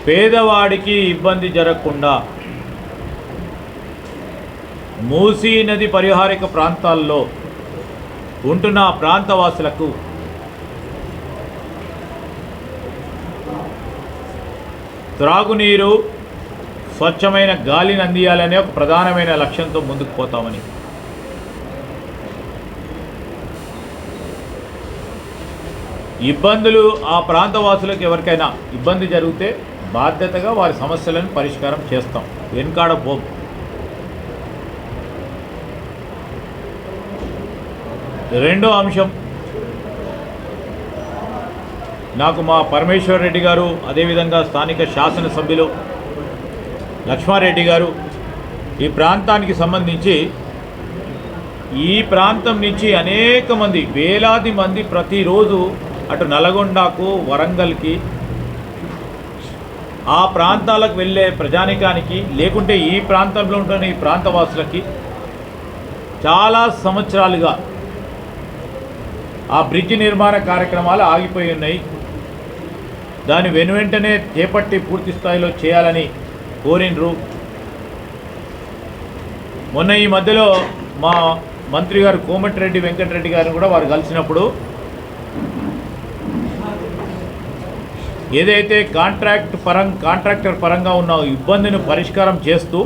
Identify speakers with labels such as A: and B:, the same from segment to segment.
A: పేదవాడికి ఇబ్బంది జరగకుండా మూసీ నది పరిహారిక ప్రాంతాల్లో ఉంటున్న ప్రాంతవాసులకు త్రాగునీరు, స్వచ్ఛమైన గాలిని అందియాలనే ఒక ప్రధానమైన లక్ష్యంతో ముందుకు పోతామని ఇబ్బందులు ఆ ప్రాంతవాసులకు ఎవరికైనా ఇబ్బంది జరిగితే బాధ్యతగా వారి సమస్యలను పరిష్కారం చేస్తాం, వెనుకాడ పోం. రెండో అంశం, నాకు మా పరమేశ్వర్ రెడ్డి గారు, అదేవిధంగా స్థానిక శాసనసభ్యులు లక్ష్మారెడ్డి గారు ఈ ప్రాంతానికి సంబంధించి ఈ ప్రాంతం నుంచి అనేక మంది, వేలాది మంది ప్రతిరోజు అటు నల్గొండకు, వరంగల్కి, ఆ ప్రాంతాలకు వెళ్ళే ప్రజానికానికి, లేకుంటే ఈ ప్రాంతంలో ఉంటున్న ఈ ప్రాంతవాసులకి చాలా సంవత్సరాలుగా ఆ బ్రిడ్జ్ నిర్మాణ కార్యక్రమాలు ఆగిపోయి ఉన్నాయి. దాని వెనువెంటనే చేపట్టి పూర్తి స్థాయిలో చేయాలని కోరినరు. మొన్న ఈ మధ్యలో మా మంత్రి గారు కోమటిరెడ్డి వెంకటరెడ్డి గారిని కూడా వారు కలిసినప్పుడు ఏదైతే కాంట్రాక్టర్ పరంగా ఉన్న ఇబ్బందిని పరిష్కారం చేస్తూ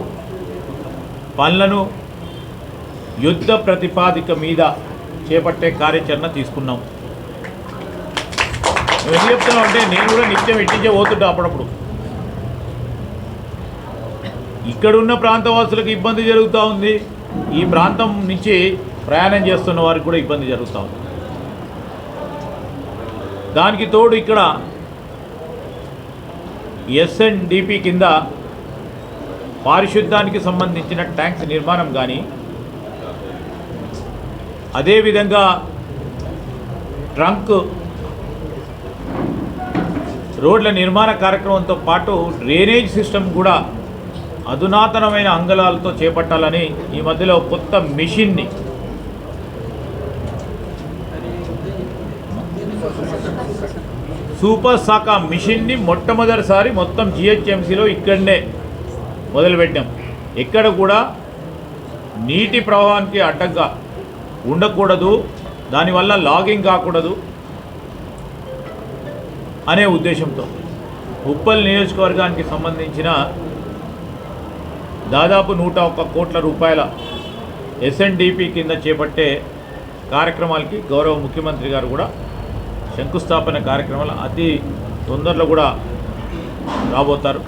A: పనులను యుద్ధ ప్రతిపాదిక మీద చేపట్టే కార్యాచరణ తీసుకున్నాం. మేము ఎందుకు చెప్తున్నాం అంటే, నేను కూడా నిత్యం ఇట్టించే పోతుంటా అప్పుడప్పుడు. ఇక్కడున్న ప్రాంతవాసులకు ఇబ్బంది జరుగుతూ ఉంది, ఈ ప్రాంతం నుంచి ప్రయాణం చేస్తున్న వారికి కూడా ఇబ్బంది జరుగుతూ ఉంది. దానికి తోడు ఇక్కడ ఎస్ఎన్డిపి కింద పారిశుద్ధ్యానికి సంబంధించిన ట్యాంక్స్ నిర్మాణం కానీ, అదేవిధంగా ట్రంక్ రోడ్ల నిర్మాణ కార్యక్రమంతో పాటు డ్రైనేజ్ సిస్టమ్ కూడా అధునాతనమైన అంగళాలతో చేపట్టాలని ఈ మధ్యలో కొత్త మిషన్ని సూపర్ సాకా మిషన్ని మొట్టమొదటిసారి మొత్తం జిహెచ్ఎంసీలో ఇక్కడనే మొదలుపెట్టాం. ఎక్కడ కూడా నీటి ప్రవాహానికి అడ్డంగా ఉండకూడదు, దానివల్ల లాగింగ్ కాకూడదు అనే ఉద్దేశంతో ఉప్పల్ నియోజకవర్గానికి సంబంధించిన దాదాపు 101 కోట్ల రూపాయల ఎస్ఎన్డిపి కింద చేపట్టే కార్యక్రమాలకి గౌరవ ముఖ్యమంత్రి గారు కూడా శంకుస్థాపన కార్యక్రమాలు అతి తొందరలో కూడా రాబోతారు.